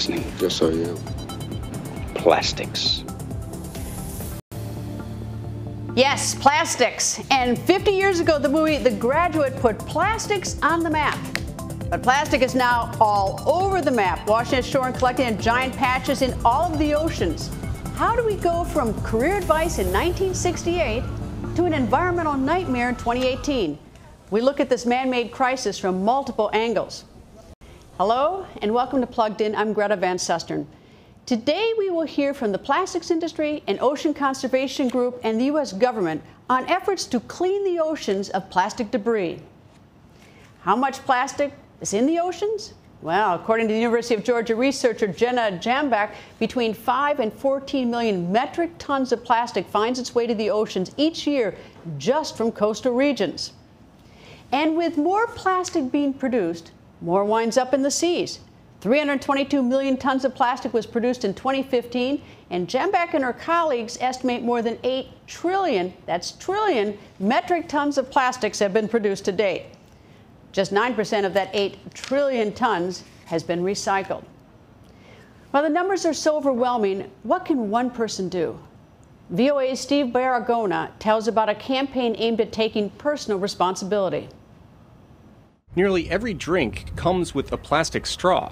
listening, just so you know. Plastics. Yes, plastics. And 50 years ago, the movie The Graduate put plastics on the map. But plastic is now all over the map, washing ashore and collecting in giant patches in all of the oceans. How do we go from career advice in 1968 to an environmental nightmare in 2018? We look at this man-made crisis from multiple angles. Hello, and welcome to Plugged In. I'm Greta Van Susteren. Today, we will hear from the plastics industry, an ocean conservation group, and the U.S. government on efforts to clean the oceans of plastic debris. How much plastic is in the oceans? Well, according to the University of Georgia researcher Jenna Jambak, between 5 and 14 million metric tons of plastic finds its way to the oceans each year just from coastal regions. And with more plastic being produced, more winds up in the seas. 322 million tons of plastic was produced in 2015, and Jambak and her colleagues estimate more than 8 trillion, that's trillion, metric tons of plastics have been produced to date. Just 9% of that 8 trillion tons has been recycled. While the numbers are so overwhelming, what can one person do? VOA's Steve Baragona tells about a campaign aimed at taking personal responsibility. Nearly every drink comes with a plastic straw.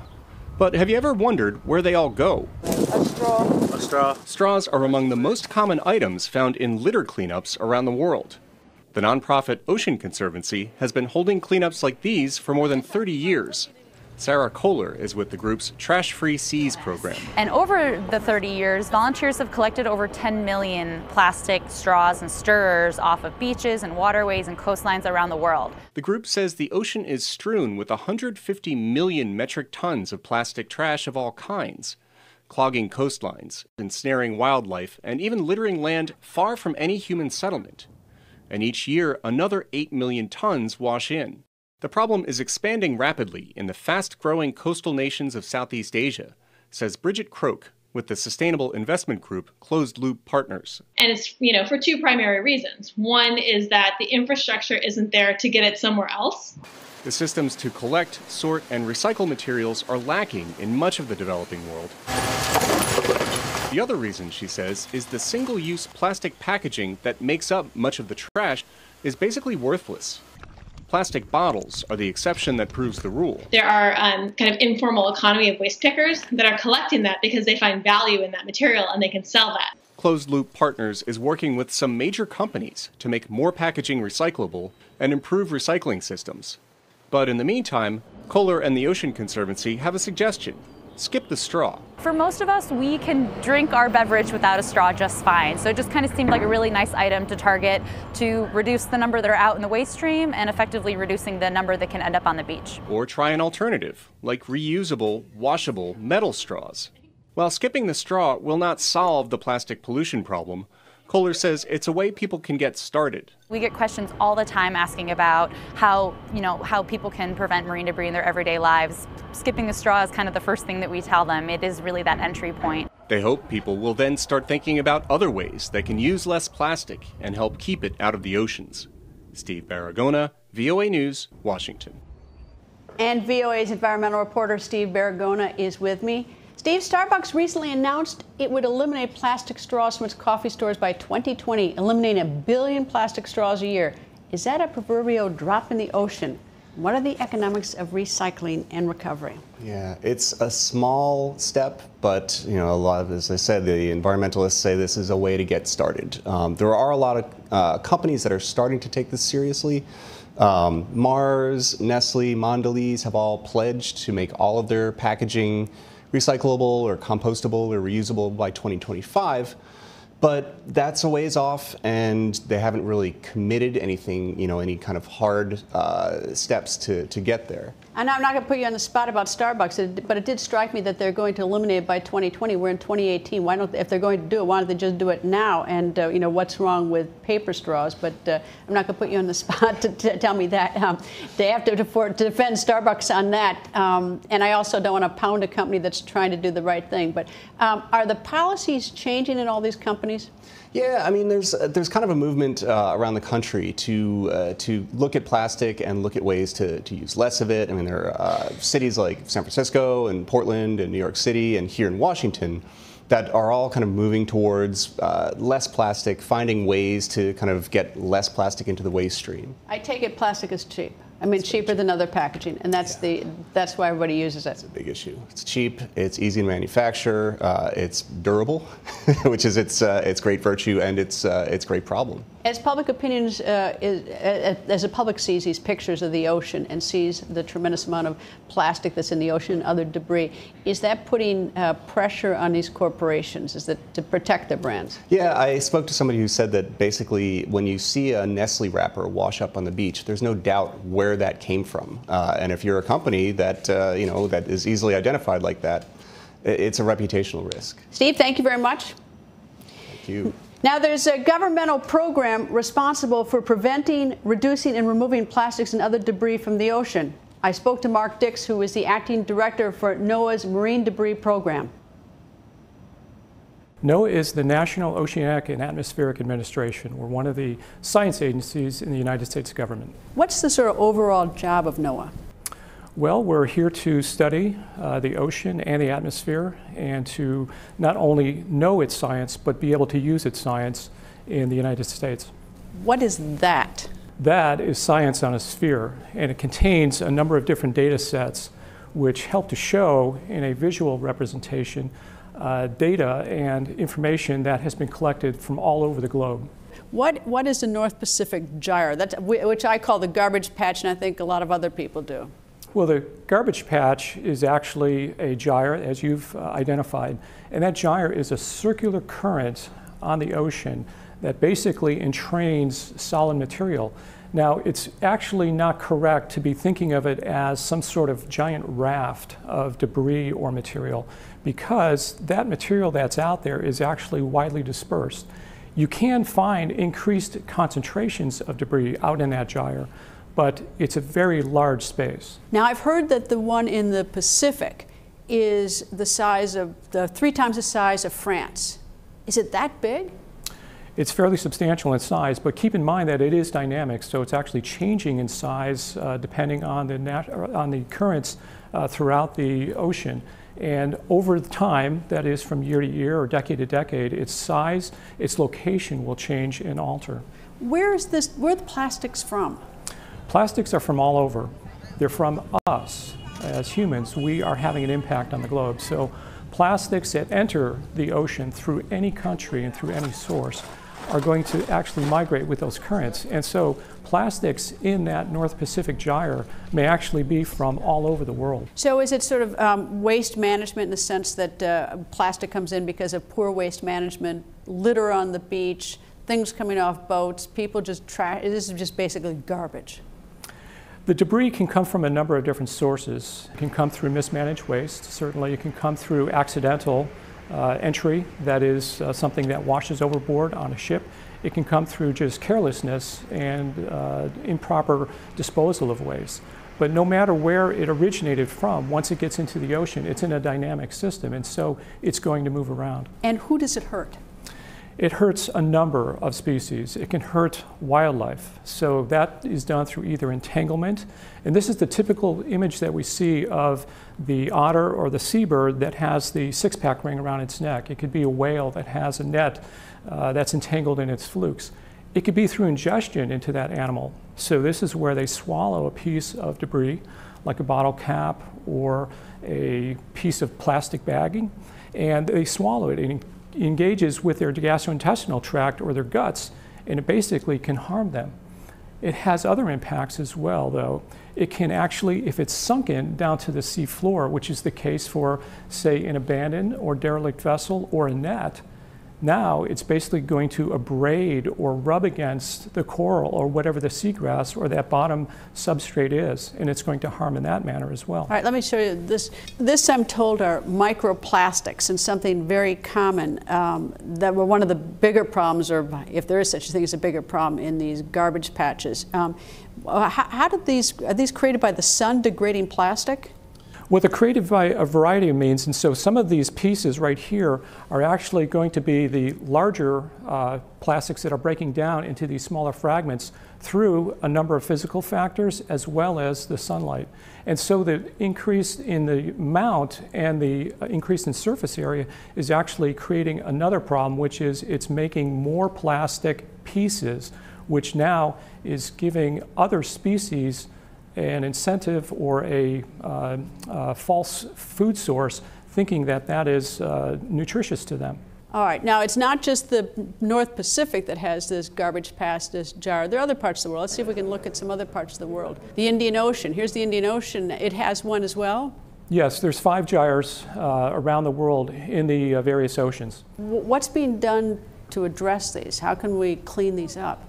But have you ever wondered where they all go? A straw. A straw. Straws are among the most common items found in litter cleanups around the world. The nonprofit Ocean Conservancy has been holding cleanups like these for more than 30 years. Sarah Kohler is with the group's Trash Free Seas program. And over the 30 years, volunteers have collected over 10 million plastic straws and stirrers off of beaches and waterways and coastlines around the world. The group says the ocean is strewn with 150 million metric tons of plastic trash of all kinds, clogging coastlines, ensnaring wildlife, and even littering land far from any human settlement. And each year, another 8 million tons wash in. The problem is expanding rapidly in the fast-growing coastal nations of Southeast Asia, says Bridget Croak with the sustainable investment group Closed Loop Partners. And it's, for two primary reasons. One is that the infrastructure isn't there to get it somewhere else. The systems to collect, sort, and recycle materials are lacking in much of the developing world. The other reason, she says, is the single-use plastic packaging that makes up much of the trash is basically worthless. Plastic bottles are the exception that proves the rule. There are kind of informal economy of waste pickers that are collecting that because they find value in that material and they can sell that. Closed Loop Partners is working with some major companies to make more packaging recyclable and improve recycling systems. But in the meantime, Kohler and the Ocean Conservancy have a suggestion. Skip the straw. For most of us, we can drink our beverage without a straw just fine. So it just kind of seemed like a really nice item to target to reduce the number that are out in the waste stream and effectively reducing the number that can end up on the beach. Or try an alternative, like reusable, washable metal straws. While skipping the straw will not solve the plastic pollution problem, Kohler says it's a way people can get started. We get questions all the time asking about how people can prevent marine debris in their everyday lives. Skipping the straw is kind of the first thing that we tell them. It is really that entry point. They hope people will then start thinking about other ways they can use less plastic and help keep it out of the oceans. Steve Baragona, VOA News, Washington. And VOA's environmental reporter Steve Baragona is with me. Steve, Starbucks recently announced it would eliminate plastic straws from its coffee stores by 2020, eliminating 1 billion plastic straws a year. Is that a proverbial drop in the ocean? What are the economics of recycling and recovery? Yeah, it's a small step, but a lot of, as I said, the environmentalists say this is a way to get started. There are a lot of companies that are starting to take this seriously. Mars, Nestle, Mondelez have all pledged to make all of their packaging recyclable or compostable or reusable by 2025. But that's a ways off, and they haven't really committed anything, any kind of hard steps to get there. And I'm not going to put you on the spot about Starbucks, but it did strike me that they're going to eliminate it by 2020. We're in 2018. Why don't, if they're going to do it, why don't they just do it now? And what's wrong with paper straws? But I'm not going to put you on the spot to tell me that. They have to defend Starbucks on that. And I also don't want to pound a company that's trying to do the right thing. But are the policies changing in all these companies? Yeah, I mean, there's kind of a movement around the country to look at plastic and look at ways to use less of it. I mean, there are cities like San Francisco and Portland and New York City and here in Washington that are all kind of moving towards less plastic, finding ways to kind of get less plastic into the waste stream. I take it plastic is cheap. I mean, cheaper than other packaging, and that's why everybody uses it. It's a big issue. It's cheap, it's easy to manufacture, it's durable, which is its great virtue and its great problem. As public opinions, as the public sees these pictures of the ocean and sees the tremendous amount of plastic that's in the ocean and other debris, is that putting pressure on these corporations? Is that to protect their brands? Yeah, I spoke to somebody who said that basically when you see a Nestle wrapper wash up on the beach, there's no doubt where that came from. And if you're a company that that is easily identified like that, it's a reputational risk. Steve, thank you very much. Thank you. Now, there's a governmental program responsible for preventing, reducing, and removing plastics and other debris from the ocean. I spoke to Mark Dix, who is the acting director for NOAA's Marine Debris Program. NOAA is the National Oceanic and Atmospheric Administration. We're one of the science agencies in the United States government. What's the sort of overall job of NOAA? Well, we're here to study the ocean and the atmosphere and to not only know its science, but be able to use its science in the United States. What is that? That is science on a sphere, and it contains a number of different data sets which help to show in a visual representation data and information that has been collected from all over the globe. What is the North Pacific Gyre, which I call the garbage patch, and I think a lot of other people do? Well, the garbage patch is actually a gyre, as you've identified, and that gyre is a circular current on the ocean that basically entrains solid material. Now, it's actually not correct to be thinking of it as some sort of giant raft of debris or material, because that material that's out there is actually widely dispersed. You can find increased concentrations of debris out in that gyre, but it's a very large space. Now, I've heard that the one in the Pacific is the size of 3 times the size of France. Is it that big? It's fairly substantial in size, but keep in mind that it is dynamic, so it's actually changing in size depending on the currents throughout the ocean. And over time, that is from year to year or decade to decade, its size, its location will change and alter. Where are the plastics from? Plastics are from all over. They're from us as humans. We are having an impact on the globe. So plastics that enter the ocean through any country and through any source are going to actually migrate with those currents. And so plastics in that North Pacific gyre may actually be from all over the world. So is it sort of waste management in the sense that plastic comes in because of poor waste management, litter on the beach, things coming off boats, people just trash? This is just basically garbage. The debris can come from a number of different sources. It can come through mismanaged waste, certainly. It can come through accidental entry, that is something that washes overboard on a ship. It can come through just carelessness and improper disposal of waste. But no matter where it originated from, once it gets into the ocean, it's in a dynamic system, and so it's going to move around. And who does it hurt? It hurts a number of species. It can hurt wildlife. So that is done through either entanglement, and this is the typical image that we see of the otter or the seabird that has the six-pack ring around its neck. It could be a whale that has a net that's entangled in its flukes. It could be through ingestion into that animal. So this is where they swallow a piece of debris, like a bottle cap or a piece of plastic bagging, and they swallow it. And engages with their gastrointestinal tract or their guts, and it basically can harm them. It has other impacts as well, though. It can actually, if it's sunken down to the sea floor, which is the case for, say, an abandoned or derelict vessel or a net, now it's basically going to abrade or rub against the coral or whatever the seagrass or that bottom substrate is, and it's going to harm in that manner as well. All right, let me show you this. This, I'm told, are microplastics, and something very common that were one of the bigger problems, or if there is such a thing as a bigger problem, in these garbage patches. Are these created by the sun degrading plastic? Well, they're created by a variety of means, and so some of these pieces right here are actually going to be the larger plastics that are breaking down into these smaller fragments through a number of physical factors as well as the sunlight. And so the increase in the amount and the increase in surface area is actually creating another problem, which is it's making more plastic pieces, which now is giving other species an incentive or a false food source, thinking that that is nutritious to them. All right, now it's not just the North Pacific that has this garbage patch, this jar. There are other parts of the world. Let's see if we can look at some other parts of the world. The Indian Ocean. Here's the Indian Ocean. It has one as well? Yes, there's 5 gyres around the world in the various oceans. What's being done to address these? How can we clean these up?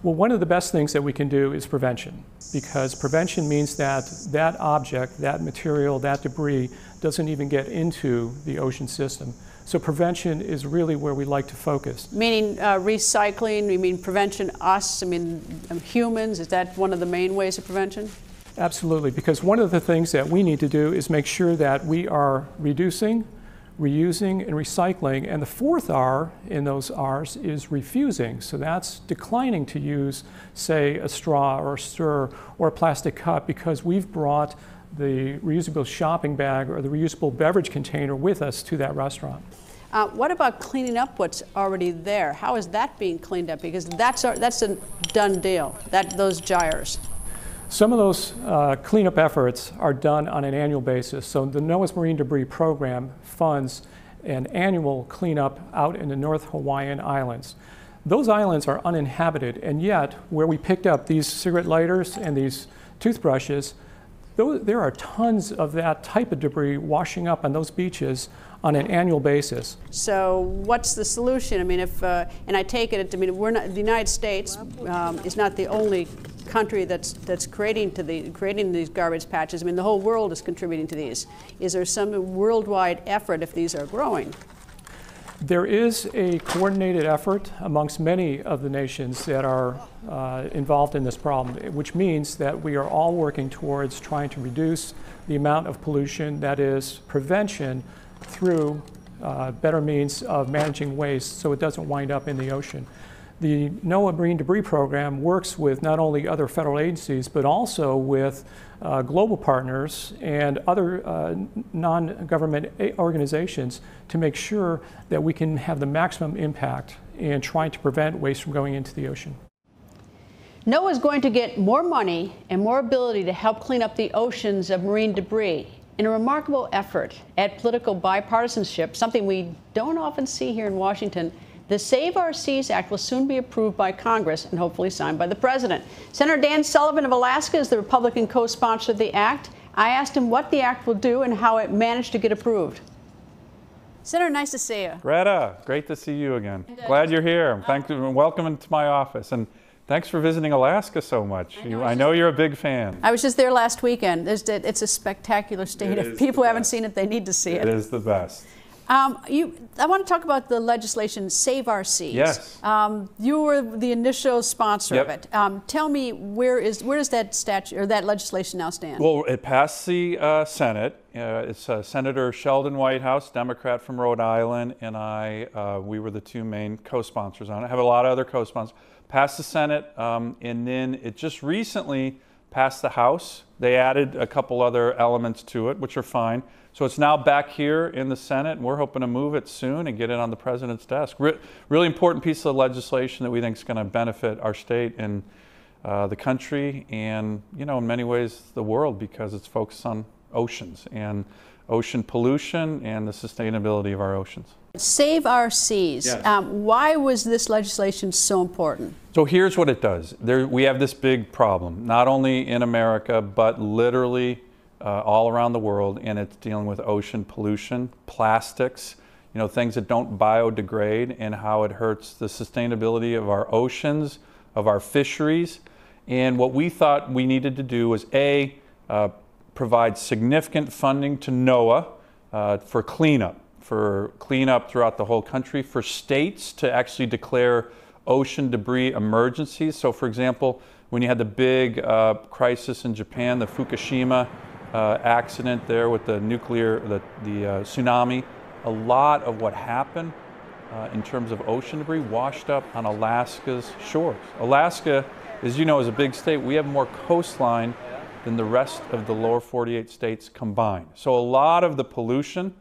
Well, one of the best things that we can do is prevention, because prevention means that that object, that material, that debris doesn't even get into the ocean system. So prevention is really where we like to focus. Meaning recycling, you mean prevention us, I mean humans, is that one of the main ways of prevention? Absolutely, because one of the things that we need to do is make sure that we are reducing, reusing, and recycling. And the 4th R in those R's is refusing. So that's declining to use, say, a straw or a stir or a plastic cup, because we've brought the reusable shopping bag or the reusable beverage container with us to that restaurant. What about cleaning up what's already there? How is that being cleaned up? Because that's a done deal, those gyres. Some of those cleanup efforts are done on an annual basis. So the NOAA's Marine Debris Program funds an annual cleanup out in the North Hawaiian Islands. Those islands are uninhabited, and yet where we picked up these cigarette lighters and these toothbrushes, there are tons of that type of debris washing up on those beaches on an annual basis. So what's the solution? I mean, and I take it, the United States is not the only country that's creating these garbage patches. I mean, the whole world is contributing to these. Is there some worldwide effort if these are growing? There is a coordinated effort amongst many of the nations that are involved in this problem, which means that we are all working towards trying to reduce the amount of pollution, that is prevention, through better means of managing waste so it doesn't wind up in the ocean. The NOAA Marine Debris Program works with not only other federal agencies, but also with global partners and other non-government organizations to make sure that we can have the maximum impact in trying to prevent waste from going into the ocean. NOAA is going to get more money and more ability to help clean up the oceans of marine debris in a remarkable effort at political bipartisanship, something we don't often see here in Washington. The Save Our Seas Act will soon be approved by Congress and hopefully signed by the President. Senator Dan Sullivan of Alaska is the Republican co-sponsor of the act. I asked him what the act will do and how it managed to get approved. Senator, nice to see you. Greta, great to see you again. Glad you're here. Thank you and welcome to my office. And thanks for visiting Alaska so much. I know you're a big fan. I was just there last weekend. It's a spectacular state. If people haven't seen it, they need to see it. It is the best. I want to talk about the legislation, Save Our Seas. Yes. You were the initial sponsor of it. Tell me, where does that statute or that legislation now stand? Well, it passed the Senate. It's Senator Sheldon Whitehouse, Democrat from Rhode Island, and I. We were the 2 main co-sponsors on it. I have a lot of other co-sponsors. Passed the Senate, and then it just recently passed the House. They added a couple other elements to it, which are fine. So it's now back here in the Senate, and we're hoping to move it soon and get it on the President's desk. Really important piece of legislation that we think is going to benefit our state and the country and, you know, in many ways the world, because it's focused on oceans and ocean pollution and the sustainability of our oceans. Save Our Seas. Yes. Why was this legislation so important? So here's what it does. We have this big problem, not only in America, but literally all around the world, and it's dealing with ocean pollution, plastics, you know, things that don't biodegrade, and how it hurts the sustainability of our oceans, of our fisheries. And what we thought we needed to do was provide significant funding to NOAA for cleanup throughout the whole country, for states to actually declare ocean debris emergencies. So for example, when you had the big crisis in Japan, the Fukushima accident there with the tsunami. A lot of what happened in terms of ocean debris washed up on Alaska's shores. Alaska, as you know, is a big state. We have more coastline than the rest of the lower 48 states combined. So a lot of the pollution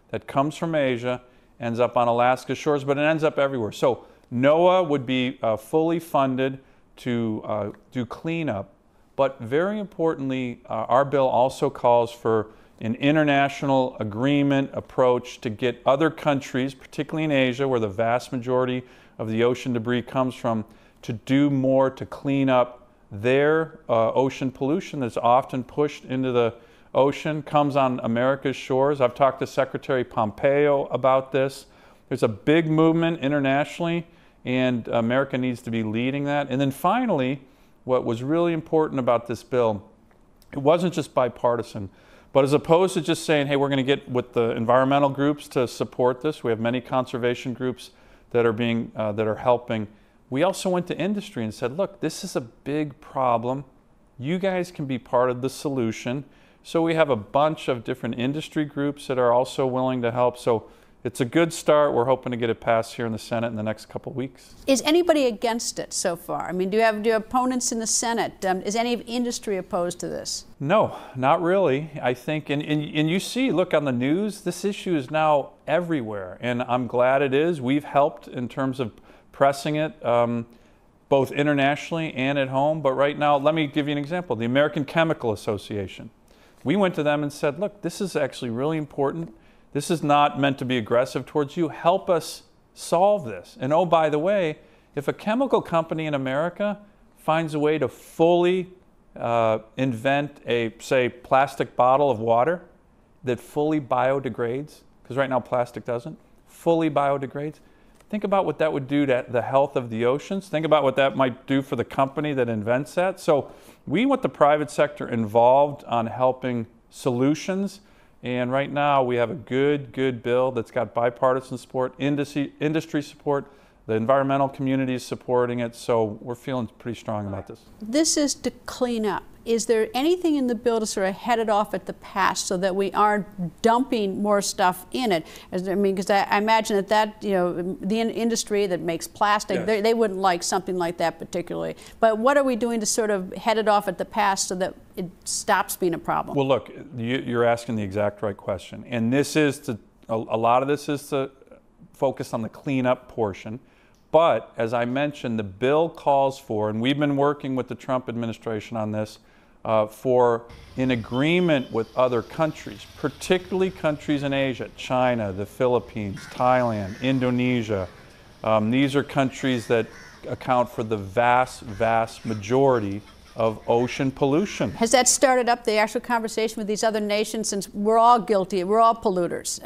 that comes from Asia ends up on Alaska's shores, but it ends up everywhere. So NOAA would be fully funded to do cleanup, but very importantly, our bill also calls for an international agreement approach to get other countries, particularly in Asia, where the vast majority of the ocean debris comes from, to do more to clean up their ocean pollution that's often pushed into the ocean, comes on America's shores. I've talked to Secretary Pompeo about this. There's a big movement internationally, and America needs to be leading that. And then finally, what was really important about this bill, it wasn't just bipartisan, but as opposed to just saying, hey, we're going to get with the environmental groups to support this, we have many conservation groups that are helping. We also went to industry and said, look, this is a big problem. You guys can be part of the solution. So we have a bunch of different industry groups that are also willing to help. So it's a good start. We're hoping to get it passed here in the Senate in the next couple of weeks. Is anybody against it so far? I mean, do you have opponents in the Senate? Is any industry opposed to this? No, not really. I think, and you see, look on the news, this issue is now everywhere, and I'm glad it is. We've helped in terms of pressing it, both internationally and at home. But right now, let me give you an example. The American Chemical Association. We went to them and said, look, this is actually really important. This is not meant to be aggressive towards you. Help us solve this. And oh, by the way, if a chemical company in America finds a way to fully invent a, say, plastic bottle of water that fully biodegrades, because right now plastic doesn't, fully biodegrades, think about what that would do to the health of the oceans. Think about what that might do for the company that invents that. So we want the private sector involved on helping solutions. And right now we have a good bill that's got bipartisan support, industry support, the environmental community is supporting it. So we're feeling pretty strong about this. This is to clean up. Is there anything in the bill to sort of head it off at the pass so that we aren't dumping more stuff in it? I mean, because I imagine that you know, the industry that makes plastic, yes, they wouldn't like something like that particularly. But what are we doing to sort of head it off at the pass so that it stops being a problem? Well, look, you're asking the exact right question. And this is to, a lot of this is to focus on the cleanup portion. But as I mentioned, the bill calls for, and we've been working with the Trump administration on this, for an agreement with other countries, particularly countries in Asia, China, the Philippines, Thailand, Indonesia. These are countries that account for the vast majority of ocean pollution. Has that started up the actual conversation with these other nations, since we're all guilty, we're all polluters?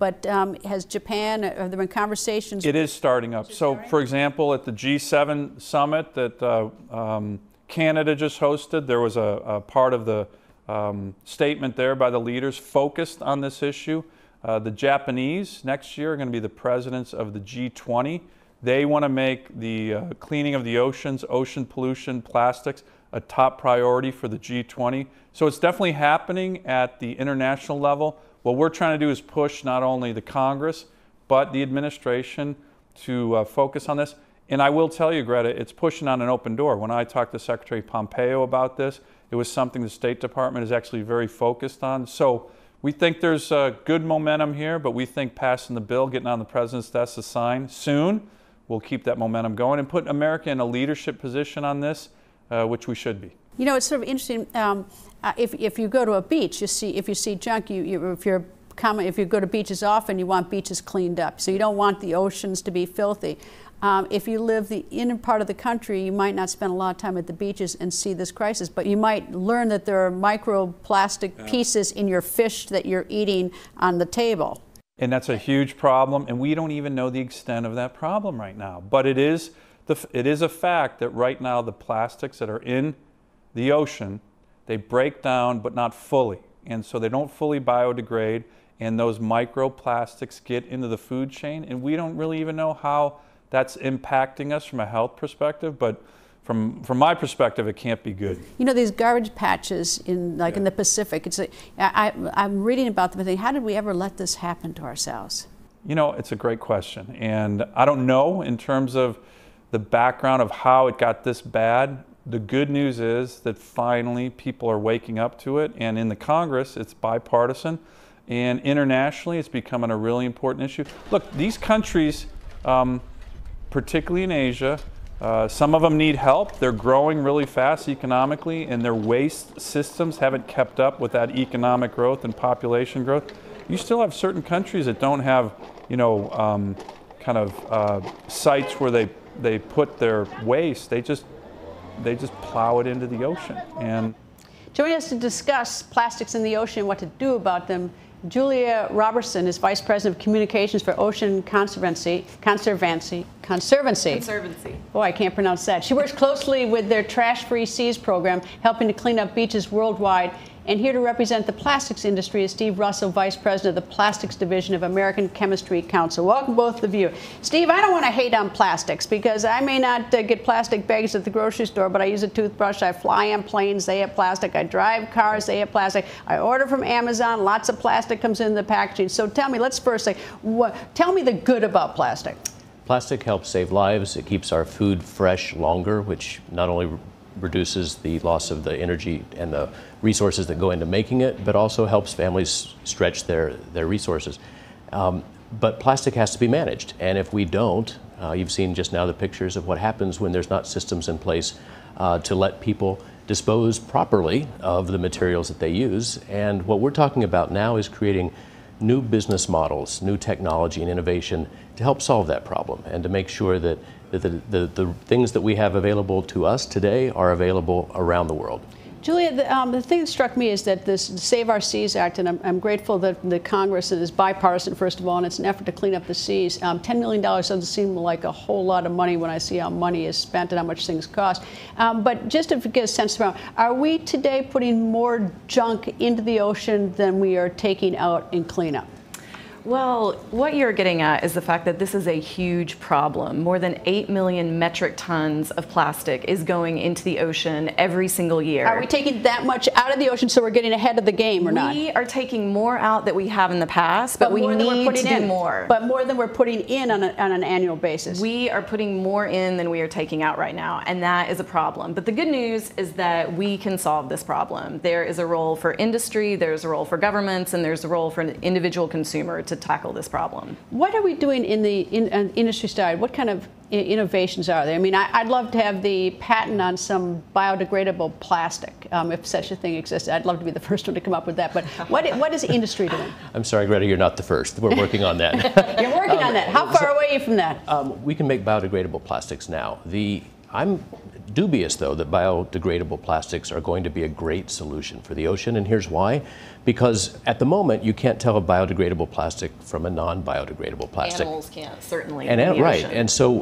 But has Japan, have there been conversations? It is starting up. So, for example, at the G7 summit that Canada just hosted, there was a part of the statement there by the leaders focused on this issue. The Japanese next year are going to be the presidents of the G20. They want to make the cleaning of the oceans, ocean pollution, plastics, a top priority for the G20. So it's definitely happening at the international level. What we're trying to do is push not only the Congress, but the administration to focus on this. And I will tell you, Greta, it's pushing on an open door. When I talked to Secretary Pompeo about this, it was something the State Department is actually very focused on. So we think there's good momentum here, but we think passing the bill, getting on the President's desk to sign soon, will keep that momentum going and put America in a leadership position on this, which we should be. You know, it's sort of interesting. If you go to a beach, if you see junk, if you go to beaches often, you want beaches cleaned up. So you don't want the oceans to be filthy. If you live the inner part of the country, you might not spend a lot of time at the beaches and see this crisis, but you might learn that there are microplastic pieces in your fish that you're eating on the table. And that's a huge problem, and we don't even know the extent of that problem right now. But it is a fact that right now the plastics that are in the ocean, they break down but not fully. And so they don't fully biodegrade, and those microplastics get into the food chain, and we don't really even know how that's impacting us from a health perspective. But from my perspective, it can't be good. You know, these garbage patches in in the Pacific, I'm reading about them and thinking, how did we ever let this happen to ourselves? You know, it's a great question. And I don't know in terms of the background of how it got this bad. The good news is that finally people are waking up to it. And in the Congress, it's bipartisan. And internationally, it's becoming a really important issue. Look, these countries, particularly in Asia, some of them need help. They're growing really fast economically, and their waste systems haven't kept up with that economic growth and population growth. You still have certain countries that don't have, you know, sites where they put their waste. They just plow it into the ocean. And joining us to discuss plastics in the ocean and what to do about them, Julia Robertson is Vice President of Communications for Ocean Conservancy. Boy, I can't pronounce that. She works closely with their Trash-Free Seas program, helping to clean up beaches worldwide. And here to represent the plastics industry is Steve Russell, Vice President of the Plastics Division of American Chemistry Council. Welcome, both of you. Steve, I don't want to hate on plastics because I may not get plastic bags at the grocery store, but I use a toothbrush. I fly on planes, they have plastic. I drive cars, they have plastic. I order from Amazon, lots of plastic comes in the packaging. So tell me, let's first say, tell me the good about plastic. Plastic helps save lives. It keeps our food fresh longer, which not only reduces the loss of the energy and the resources that go into making it, but also helps families stretch their resources. But plastic has to be managed, and if we don't, you've seen just now the pictures of what happens when there's not systems in place to let people dispose properly of the materials that they use. And what we're talking about now is creating new business models, new technology and innovation to help solve that problem and to make sure that the things that we have available to us today are available around the world. Julia, the thing that struck me is that this Save Our Seas Act, and I'm grateful that the Congress is bipartisan, first of all, and it's an effort to clean up the seas. $10 million doesn't seem like a whole lot of money when I see how money is spent and how much things cost. But just to get a sense of, are we today putting more junk into the ocean than we are taking out in cleanup? Well, what you're getting at is the fact that this is a huge problem. More than 8 million metric tons of plastic is going into the ocean every single year. Are we taking that much out of the ocean so we're getting ahead of the game or not? We are taking more out than we have in the past, but we need to do more. But more than we're putting in on an annual basis. We are putting more in than we are taking out right now, and that is a problem. But the good news is that we can solve this problem. There is a role for industry, there's a role for governments, and there's a role for an individual consumer to tackle this problem. What are we doing in the industry side? What kind of innovations are there? I mean, I'd love to have the patent on some biodegradable plastic, if such a thing exists. I'd love to be the first one to come up with that. But what is the industry doing? I'm sorry, Greta, you're not the first. We're working on that. You're working on that. How far away are you from that? We can make biodegradable plastics now. I'm dubious, though, that biodegradable plastics are going to be a great solution for the ocean, and here's why. Because at the moment, you can't tell a biodegradable plastic from a non-biodegradable plastic. Animals can't, certainly. Right, and so...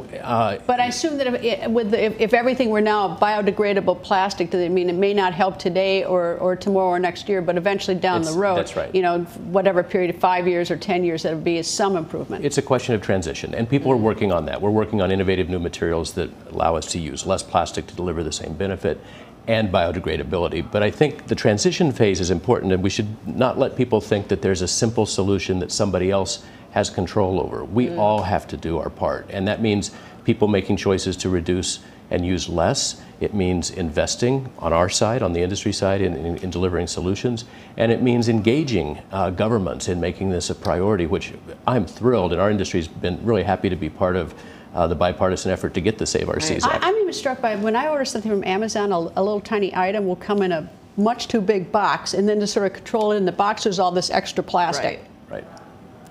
but I assume that if everything were now biodegradable plastic, does it mean it may not help today or tomorrow or next year, but eventually down the road, that's right. You know, whatever period of 5 years or 10 years, that would be some improvement. It's a question of transition, and people are working on that. We're working on innovative new materials that allow us to use less plastic to deliver the same benefit and biodegradability. But I think the transition phase is important, and we should not let people think that there's a simple solution that somebody else has control over. We all have to do our part, and that means people making choices to reduce and use less. It means investing on our side, on the industry side, in delivering solutions, and it means engaging governments in making this a priority, which I'm thrilled, and our industry's been really happy to be part of the bipartisan effort to get the Save Our Seas Act. I'm even struck by when I order something from Amazon, a little tiny item will come in a much too big box, and then to sort of control it in the box, there's all this extra plastic. Right.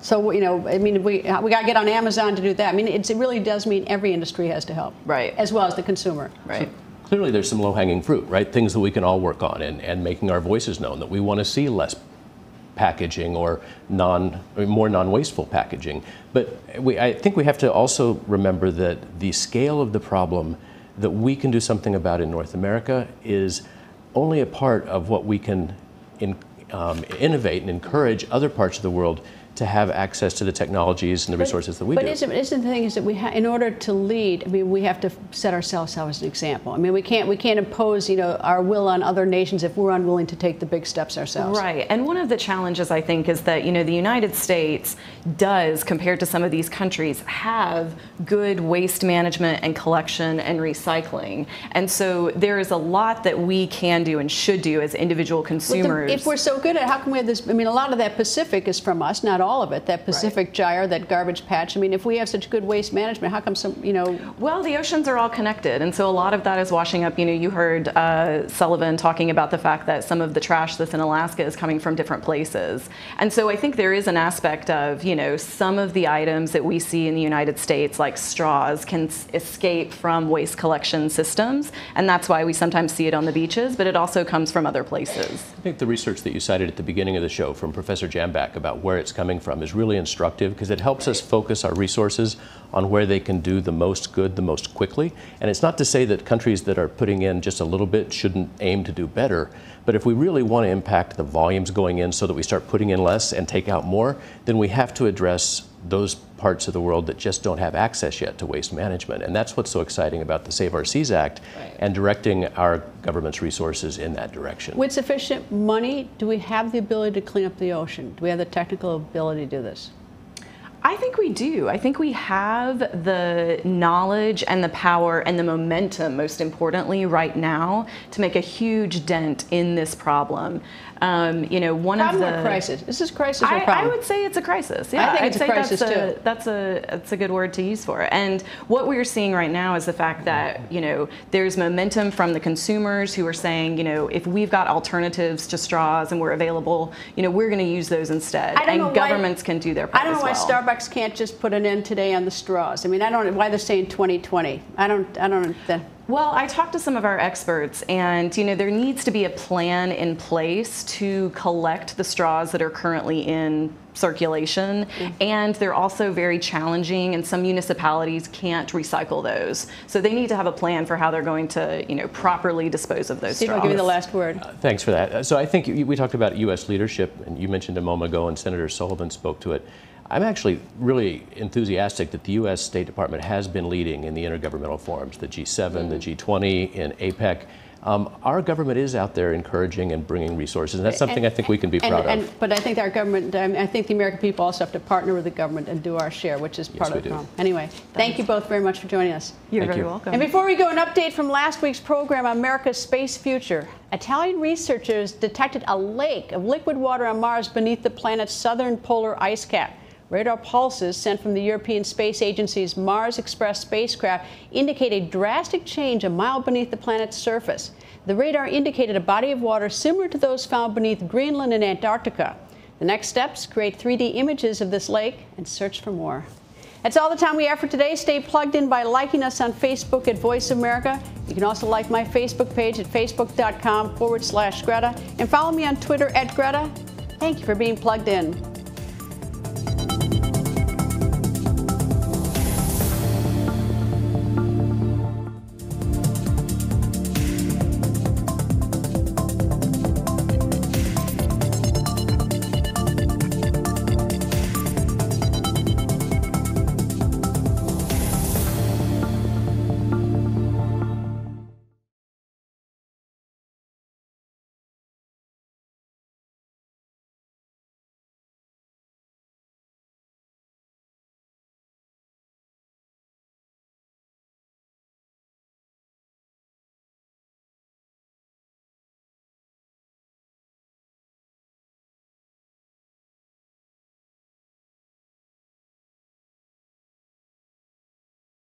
So, you know, I mean, we got to get on Amazon to do that. I mean, it really does mean every industry has to help. Right. As well as the consumer. Right. So clearly there's some low-hanging fruit, right? Things that we can all work on and making our voices known, that we want to see less packaging or more non-wasteful packaging. But I think we have to also remember that the scale of the problem that we can do something about in North America is only a part of what we can innovate and encourage other parts of the world to have access to the technologies and the resources that we do. But isn't the thing is that in order to lead, I mean, we have to set ourselves out as an example. I mean, we can't impose, you know, our will on other nations if we're unwilling to take the big steps ourselves. Right. And one of the challenges, I think, is that, you know, the United States does, compared to some of these countries, have good waste management and collection and recycling. And so there is a lot that we can do and should do as individual consumers. If we're so good at it, how come we have this? I mean, a lot of that Pacific is from us, not all of it. That Pacific gyre, that garbage patch. I mean, if we have such good waste management, how come some, you know? Well, the oceans are all connected, and so a lot of that is washing up. You know, you heard Sullivan talking about the fact that some of the trash that's in Alaska is coming from different places. And so I think there is an aspect of, you know, some of the items that we see in the United States, like straws, can escape from waste collection systems, and that's why we sometimes see it on the beaches, but it also comes from other places. I think the research that you cited at the beginning of the show from Professor Jambak about where it's coming from is really instructive, because it helps us focus our resources on where they can do the most good the most quickly. And it's not to say that countries that are putting in just a little bit shouldn't aim to do better, but if we really want to impact the volumes going in so that we start putting in less and take out more, then we have to address those parts of the world that just don't have access yet to waste management. And that's what's so exciting about the Save Our Seas Act and directing our government's resources in that direction. With sufficient money, do we have the ability to clean up the ocean? Do we have the technical ability to do this? I think we do. I think we have the knowledge and the power and the momentum, most importantly, right now, to make a huge dent in this problem. You know, one problem of the or crisis. Is this crisis or problem? I would say it's a crisis. Yeah, I think it's a crisis too. That's a good word to use for it. And what we're seeing right now is the fact that, you know, there's momentum from the consumers who are saying, you know, if we've got alternatives to straws and we're available, you know, we're going to use those instead. And governments can do their part. I don't know why Starbucks can't just put an end today on the straws. I mean, I don't know why they're saying 2020. I don't understand. Well, I talked to some of our experts, and you know, there needs to be a plan in place to collect the straws that are currently in circulation, and they're also very challenging, and some municipalities can't recycle those. So they need to have a plan for how they're going to, you know, properly dispose of those straws. I'll give you the last word. Thanks for that. So I think we talked about U.S. leadership, and you mentioned a moment ago, and Senator Sullivan spoke to it. I'm actually really enthusiastic that the U.S. State Department has been leading in the intergovernmental forums, the G7, the G20, in APEC. Our government is out there encouraging and bringing resources, and that's something I think we can be proud of. But I think our government, I think the American people also have to partner with the government and do our share, which is part of the problem. Anyway, thank you both very much for joining us. You're very welcome. And before we go, an update from last week's program, America's Space Future. Italian researchers detected a lake of liquid water on Mars beneath the planet's southern polar ice cap. Radar pulses sent from the European Space Agency's Mars Express spacecraft indicate a drastic change a mile beneath the planet's surface. The radar indicated a body of water similar to those found beneath Greenland and Antarctica. The next steps, create 3D images of this lake and search for more. That's all the time we have for today. Stay plugged in by liking us on Facebook at Voice America. You can also like my Facebook page at facebook.com/Greta and follow me on Twitter at Greta. Thank you for being plugged in.